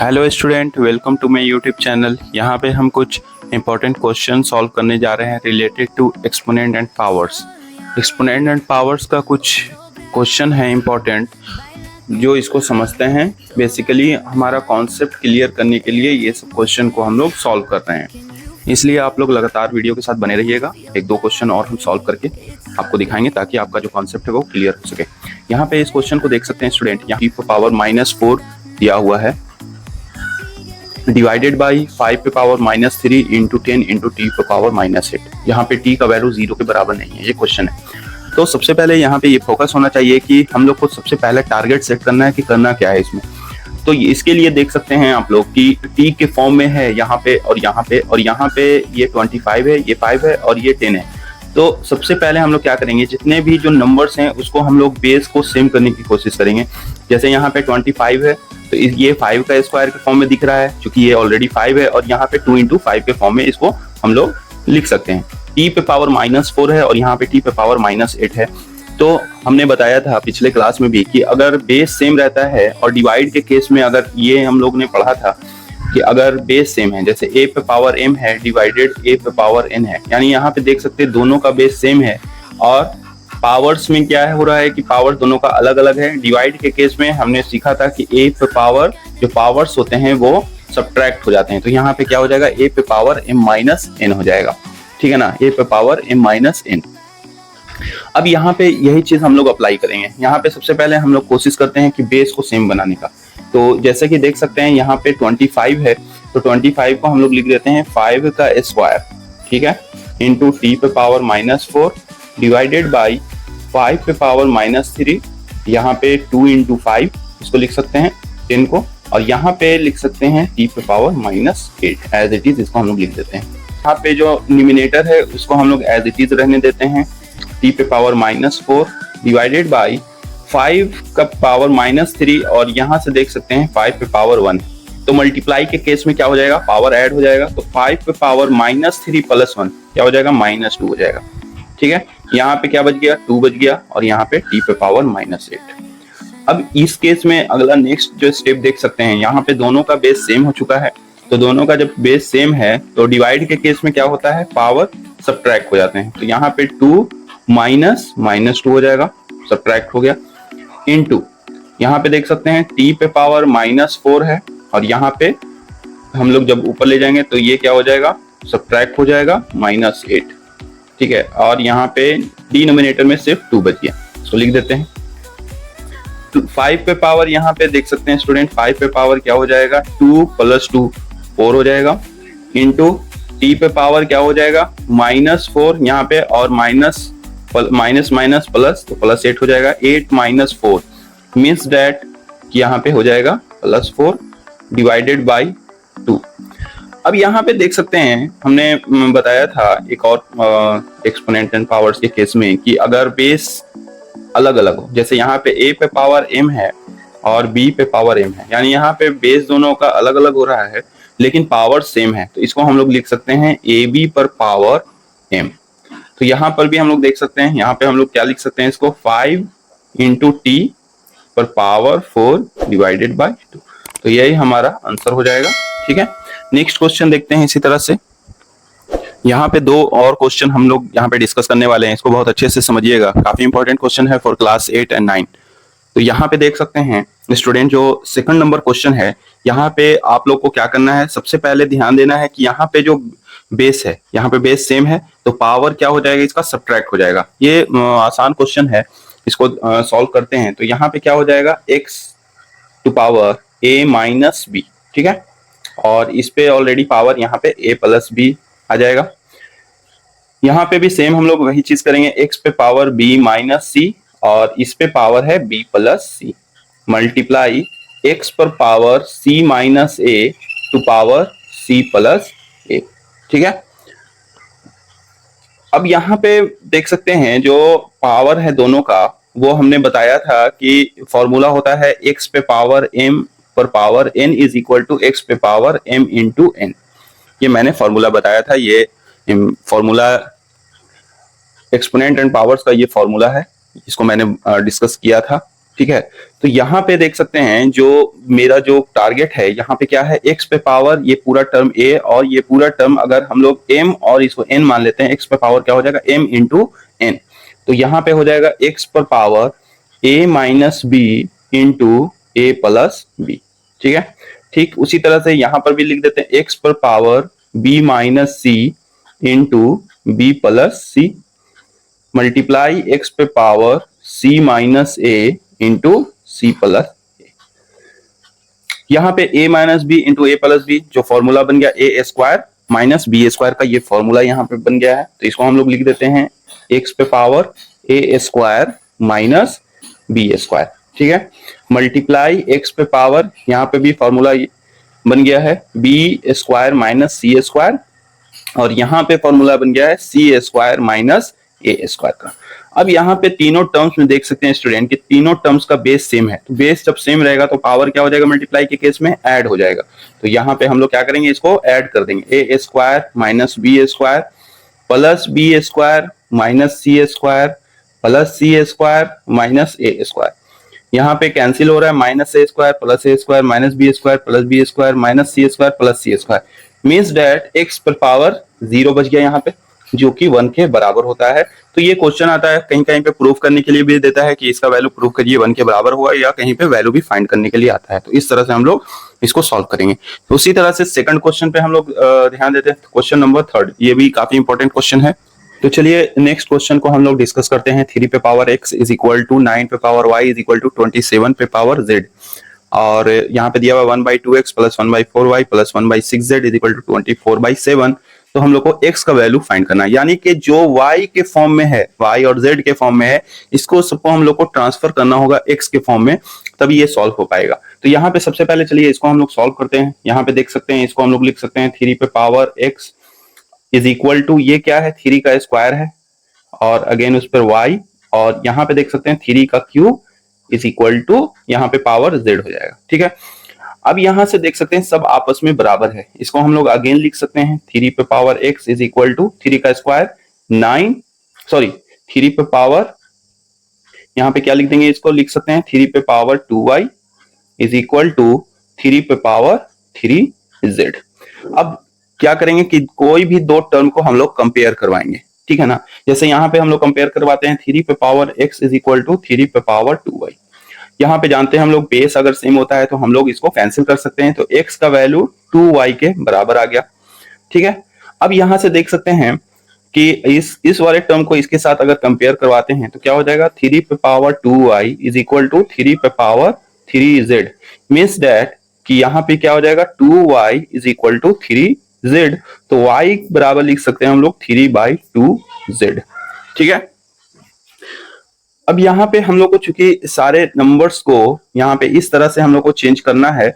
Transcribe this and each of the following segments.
Hello student, welcome to my YouTube channel. यहाँ पे हम कुछ इंपॉर्टेंट क्वेश्चन सॉल्व करने जा रहे हैं related to exponent and powers. Exponent and powers का कुछ क्वेश्चन है इंपॉर्टेंट, जो इसको समझते हैं। बेसिकली हमारा कॉन्सेप्ट क्लियर करने के लिए ये सब क्वेश्चन को हम लोग सॉल्व कर रहे हैं, इसलिए आप लोग लगातार वीडियो के साथ बने रहिएगा। एक दो क्वेश्चन और हम सॉल्व करके आपको दिखाएंगे ताकि आपका जो कॉन्सेप्ट है वो क्लियर हो सके। यहाँ पे इस क्वेश्चन को देख सकते हैं स्टूडेंट, यहाँ p पावर -4 दिया हुआ है, डिवाइडेड बाई 5 पे पावर -3 इंटू 10 इंटू टी पे पावर -8। यहाँ पे t का वैल्यू 0 के बराबर नहीं है, ये क्वेश्चन है। तो सबसे पहले यहाँ पे ये फोकस होना चाहिए कि हम लोग को सबसे पहले टारगेट सेट करना है कि करना क्या है इसमें। तो इसके लिए देख सकते हैं आप लोग कि t के फॉर्म में है यहाँ पे और यहाँ पे, और यहाँ पे ये 25 है, ये 5 है और ये 10 है। तो सबसे पहले हम लोग क्या करेंगे, जितने भी जो नंबर्स हैं उसको हम लोग बेस को सेम करने की कोशिश करेंगे। जैसे यहाँ पे 25 है तो ये 5 का स्क्वायर के फॉर्म में दिख रहा है, क्योंकि ये ऑलरेडी 5 है, और यहाँ पे 2 इंटू 5 के फॉर्म में इसको हम लोग लिख सकते हैं। t पे पावर -4 है और यहाँ पे t पे पावर -8 है। तो हमने बताया था पिछले क्लास में भी कि अगर बेस सेम रहता है, और डिवाइड के केस में अगर ये हम लोग ने पढ़ा था कि अगर बेस सेम है, जैसे a पे पावर m है डिवाइडेड a पे पावर n है, यानी यहाँ पे देख सकते हैं दोनों का बेस सेम है, और पावर्स में क्या है हो रहा है कि पावर दोनों का अलग अलग है। डिवाइड के केस में हमने सीखा था कि a पे पावर जो पावर्स होते हैं वो सब्ट्रैक्ट हो जाते हैं, तो यहाँ पे क्या हो जाएगा, a पे पावर m-n हो जाएगा, ठीक है ना, a पे पावर m-n। अब यहाँ पे यही चीज हम लोग अप्लाई करेंगे। यहाँ पे सबसे पहले हम लोग कोशिश करते हैं कि बेस को सेम बनाने का। तो जैसे कि देख सकते हैं यहाँ पे 25 है, तो 25 को हम लोग लिख देते हैं 5 का स्क्वायर, ठीक है, इंटू t पे पावर -4 डिवाइडेड बाई 5 पे पावर -3, यहाँ पे 2 इंटू 5 इसको लिख सकते हैं 10 को, और यहाँ पे लिख सकते हैं t पे पावर -8 एज इट इज, इसको हम लोग लिख देते हैं। यहाँ पे जो न्यूमिनेटर है उसको हम लोग एज इट इज रहने देते हैं, t पे पावर -4 डिवाइडेड बाई 5 का पावर -3, और यहाँ से देख सकते हैं 5 पे पावर 1। तो मल्टीप्लाई के केस में क्या हो जाएगा, पावर ऐड हो जाएगा, तो 5 पे पावर -3 प्लस 1 क्या हो जाएगा, -2 हो जाएगा, ठीक है। यहाँ पे क्या बच गया, 2 बच गया, और यहाँ पे t पे पावर -8। अब इस केस में अगला नेक्स्ट जो स्टेप देख सकते हैं, यहाँ पे दोनों का बेस सेम हो चुका है। तो दोनों का जब बेस सेम है तो डिवाइड के केस में क्या होता है, पावर सब्ट्रैक्ट हो जाते हैं। तो यहाँ पे 2 -2 हो जाएगा, सब्ट्रैक्ट हो गया, इनटू यहाँ पे देख सकते हैं t पे पावर -4 है, और यहाँ पे हम लोग जब ऊपर ले जाएंगे तो ये क्या हो जाएगा, सब्ट्रैक्ट हो जाएगा -8, ठीक है। और यहाँ पे डिनोमिनेटर में सिर्फ 2 बच गया, इसको लिख देते हैं। 5 पे पावर यहाँ पे देख सकते हैं स्टूडेंट, 5 पे पावर क्या हो जाएगा, 2 + 2 4 हो जाएगा, इनटू t पे पावर क्या हो जाएगा, -4 यहाँ पे, और माइनस प्लस, तो +8 हो जाएगा। 8 - 4 मीन्स दैट यहाँ पे हो जाएगा +4 डिवाइडेड बाई 2। अब यहाँ पे देख सकते हैं हमने बताया था एक और एक्सपोनेंट एंड पावर्स के केस में कि अगर बेस अलग अलग हो, जैसे यहाँ पे a पे पावर m है और b पे पावर m है, यानी यहाँ पे बेस दोनों का अलग अलग हो रहा है लेकिन पावर सेम है, तो इसको हम लोग लिख सकते हैं ab पर पावर m। तो यहाँ पर भी हम लोग देख सकते हैं, यहाँ पे हम लोग क्या लिख सकते हैं इसको, 5 इंटू t पर पावर 4 डिवाइडेड बाई 2। तो यही हमारा आंसर हो जाएगा, ठीक है। नेक्स्ट क्वेश्चन देखते हैं इसी तरह से। यहाँ पे 2 और क्वेश्चन हम लोग यहाँ पे डिस्कस करने वाले हैं, इसको बहुत अच्छे से समझिएगा, काफी इंपॉर्टेंट क्वेश्चन है फॉर क्लास 8 एंड 9। तो यहाँ पे देख सकते हैं स्टूडेंट, जो सेकंड नंबर क्वेश्चन है, यहाँ पे आप लोग को क्या करना है, सबसे पहले ध्यान देना है कि यहाँ पे जो बेस है, यहाँ पे बेस सेम है, तो पावर क्या हो जाएगा, इसका सब्ट्रैक्ट हो जाएगा। ये आसान क्वेश्चन है, इसको सॉल्व करते हैं। तो यहाँ पे क्या हो जाएगा, x to power a - b, ठीक है, और इस पे ऑलरेडी पावर यहाँ पे a + b आ जाएगा। यहाँ पे भी सेम हम लोग वही चीज करेंगे, x पे पावर b - c, और इस पे पावर है b + c, मल्टीप्लाई x पर power c - a to power c + a, ठीक है। अब यहाँ पे देख सकते हैं जो पावर है दोनों का, वो हमने बताया था कि फॉर्मूला होता है x पे पावर m पर power n is equal to x पे पावर m इंटू n। ये मैंने फॉर्मूला बताया था, ये फॉर्मूला एक्सपोनेंट एंड पावर्स का ये फॉर्मूला है, इसको मैंने डिस्कस किया था, ठीक है। तो यहाँ पे देख सकते हैं जो मेरा जो टारगेट है यहाँ पे क्या है, x पे पावर ये पूरा टर्म a और ये पूरा टर्म अगर हम लोग m और इसको n मान लेते हैं, x पे पावर क्या हो जाएगा m इंटू n। तो यहाँ पे हो जाएगा x पर power a minus b into a plus b. ठीक है। ठीक उसी तरह से यहाँ पर भी लिख देते हैं x पर power b minus c into b plus c multiply x पे power c minus a into c plus a. यहाँ पे a minus b into a plus b जो फॉर्मूला बन गया a square minus b square का ये formula यहाँ पे बन गया है। तो इसको हम लोग लिख देते हैं x पे पावर ए स्क्वायर माइनस बी स्क्वायर। ठीक है। मल्टीप्लाई x पे पावर यहाँ पे भी फॉर्मूला बन गया है B square minus c square और यहाँ पे फॉर्मूला बन गया है सी स्क्वायर माइनस ए स्क्वायर का। अब यहाँ पे तीनों टर्म्स में देख सकते हैं स्टूडेंट कि तीनों टर्म्स का बेस सेम है। तो बेस जब सेम रहेगा तो पावर क्या हो जाएगा मल्टीप्लाई के केस में ऐड हो जाएगा। तो यहाँ पे हम लोग क्या करेंगे, इसको ऐड कर देंगे a square minus b square plus b square minus c square plus c square minus a square. यहाँ पे कैंसिल हो रहा है minus a square plus a square minus b square plus b square minus c square plus c square means that x पर power 0 बच गया यहाँ पे जो कि 1 के बराबर होता है। तो ये क्वेश्चन आता है कहीं कहीं पे प्रूफ करने के लिए भी देता है कि इसका वैल्यू प्रूफ करिए 1 के बराबर हुआ, या कहीं पे वैल्यू भी फाइंड करने के लिए आता है। तो इस तरह से हम लोग इसको सॉल्व करेंगे। तो उसी तरह से सेकंड क्वेश्चन पे हम लोग ध्यान देते हैं। क्वेश्चन नंबर 3 ये भी काफी इंपॉर्टेंट क्वेश्चन है। तो चलिए नेक्स्ट क्वेश्चन को हम लोग डिस्कस करते हैं। 3 पे power x is equal to 9 पे power y is equal to 27 पे पावर z और यहाँ पे दिया हुआ 1/2x plus 1/4y plus 1/6z is equal to 24/7। तो हम लोग को x का वैल्यू फाइंड करना है, यानी कि जो y के फॉर्म में है, y और z के फॉर्म में है, इसको सबको हम लोग को ट्रांसफर करना होगा x के फॉर्म में, तभी ये सॉल्व हो पाएगा। तो यहाँ पे सबसे पहले चलिए इसको हम लोग सॉल्व करते हैं। यहाँ पे देख सकते हैं इसको हम लोग लिख सकते हैं 3 पे power x is equal to ये क्या है 3 का स्क्वायर है और अगेन उस पर y और यहाँ पे देख सकते हैं 3 का क्यूब इज इक्वल टू यहाँ पे पावर z हो जाएगा। ठीक है। अब यहां से देख सकते हैं सब आपस में बराबर है, इसको हम लोग अगेन लिख सकते हैं 3 पे power x is equal to 3 का स्क्वायर 3 पे पावर यहाँ पे क्या लिख देंगे, इसको लिख सकते हैं 3 पे power 2y is equal to 3 पे पावर 3z। अब क्या करेंगे कि कोई भी दो टर्म को हम लोग कंपेयर करवाएंगे, ठीक है ना। जैसे यहाँ पे हम लोग कंपेयर करवाते हैं 3 पे power x is equal to 3 पे पावर 2y। यहाँ पे जानते हैं हम लोग बेस अगर सेम होता है तो हम लोग इसको कैंसिल कर सकते हैं, तो x का वैल्यू 2y के बराबर आ गया। ठीक है। अब यहाँ से देख सकते हैं कि इस वाले टर्म को इसके साथ अगर कंपेयर करवाते हैं तो क्या हो जाएगा 3 पे power 2y is equal to 3 पे पावर 3z मीन्स दैट कि यहाँ पे क्या हो जाएगा 2y is equal to 3z। तो y बराबर लिख सकते हैं हम लोग 3/2z। ठीक है। अब यहाँ पे हम लोग को चूंकि सारे नंबर्स को यहाँ पे इस तरह से हम लोग को चेंज करना है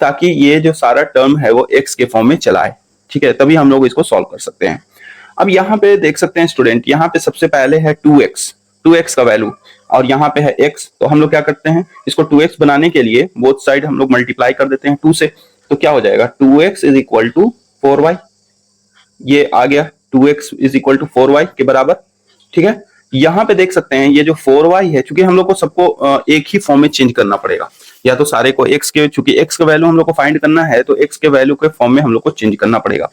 ताकि ये जो सारा टर्म है वो x के फॉर्म में चलाए। ठीक है, तभी हम लोग इसको सॉल्व कर सकते हैं। अब यहाँ पे देख सकते हैं स्टूडेंट, यहाँ पे सबसे पहले है 2x का वैल्यू और यहाँ पे है x। तो हम लोग क्या करते हैं, इसको 2x बनाने के लिए बोथ साइड हम लोग मल्टीप्लाई कर देते हैं 2 से। तो क्या हो जाएगा 2x is equal to 4y, ये आ गया 2x is equal to 4y के बराबर। ठीक है। यहाँ पे देख सकते हैं ये जो 4y है, चूंकि हम लोग को सबको एक ही फॉर्म में चेंज करना पड़ेगा, या तो सारे को x के, चूंकि x का वैल्यू हम लोग को फाइंड करना है तो x के वैल्यू के फॉर्म में हम लोग को चेंज करना पड़ेगा।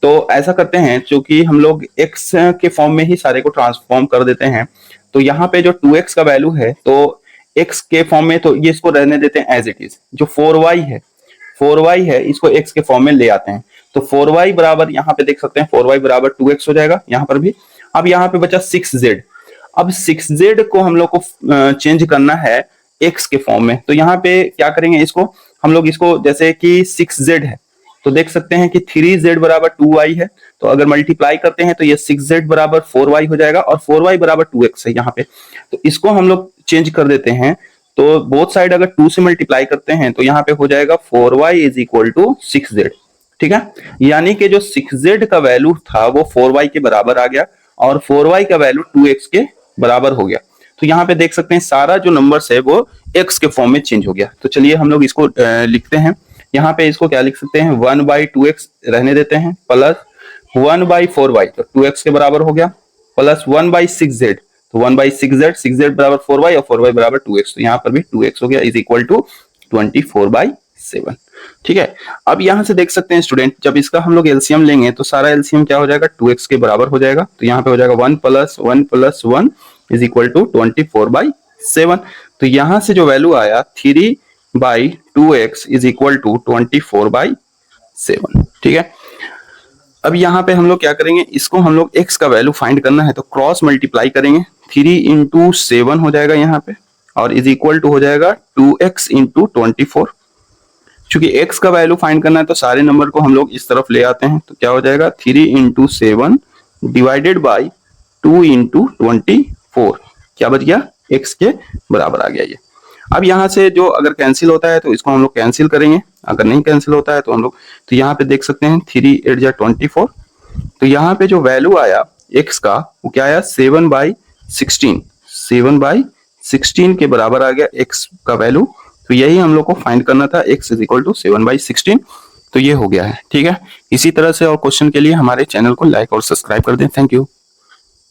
तो ऐसा करते हैं, चूंकि हम लोग x के फॉर्म में ही सारे को ट्रांसफॉर्म कर देते हैं, तो यहाँ पे जो 2x का वैल्यू है तो x के फॉर्म में, तो ये इसको रहने देते हैं एज इट इज। जो 4y है इसको x के फॉर्म में ले आते हैं। तो 4y बराबर यहाँ पे देख सकते हैं 4y बराबर 2x हो जाएगा यहाँ पर भी। अब यहाँ पे बचा 6z। अब 6z को हम लोग को चेंज करना है x के फॉर्म में। तो यहाँ पे क्या करेंगे, इसको हम लोग इसको जैसे कि 6z है तो देख सकते हैं कि 3z बराबर 2y है, तो अगर मल्टीप्लाई करते हैं तो ये 6z बराबर 4y हो जाएगा और 4y बराबर 2x है यहाँ पे। तो इसको हम लोग चेंज कर देते हैं, तो बोथ साइड अगर 2 से मल्टीप्लाई करते हैं तो यहाँ पे हो जाएगा 4y is equal to 6z। ठीक है। यानी कि जो 6z का वैल्यू था वो 4y के बराबर आ गया और 4y का वैल्यू 2x के बराबर हो गया। तो यहाँ पे देख सकते हैं सारा जो नंबर्स है वो x के फॉर्म में चेंज हो गया। तो चलिए हम लोग इसको लिखते हैं। यहाँ पे इसको क्या लिख सकते हैं 1/2x रहने देते हैं प्लस 1/4y, तो 2x के बराबर हो गया, प्लस 1/6z तो 1/6z, 6z बराबर 4y और 4y बराबर 2x, तो यहाँ पर भी 2x हो गया इज इक्वल टू 24/7। ठीक है, अब यहाँ से देख सकते हैं स्टूडेंट, जब इसका हम लोग एलसीएम लेंगे तो सारा एलसीएम क्या हो जाएगा, 2x के बराबर हो जाएगा। तो यहाँ पे हो जाएगा 1 + 1 + 1 इज इक्वल टू 24/7। तो यहाँ से जो वैल्यू आया 3/2x इज इक्वल टू 24/7। ठीक है, अब यहाँ पे हम लोग क्या करेंगे, इसको हम लोग x का वैल्यू फाइंड करना है तो क्रॉस मल्टीप्लाई करेंगे, 3 × 7 हो जाएगा यहाँ पे और इज इक्वल टू हो जाएगा 2x × 24। चूंकि x का वैल्यू फाइंड करना है तो सारे नंबर को हम लोग इस तरफ ले आते हैं, तो क्या हो जाएगा 3 × 7 डिवाइडेड बाई 2 × 24, क्या बच गया, x के बराबर आ गया ये। अब यहाँ से जो अगर कैंसिल होता है तो इसको हम लोग कैंसिल करेंगे, अगर नहीं कैंसिल होता है तो हम लोग, तो यहाँ पे देख सकते हैं 3 8 जा 24, तो यहाँ पे जो वैल्यू आया x का वो क्या आया 7/16, 7/16 के बराबर आ गया x का वैल्यू। तो यही हम लोग को फाइंड करना था, x इज इक्वल टू 7/16, तो ये हो गया है। ठीक है, इसी तरह से और क्वेश्चन के लिए हमारे चैनल को लाइक और सब्सक्राइब कर दें। Thank you.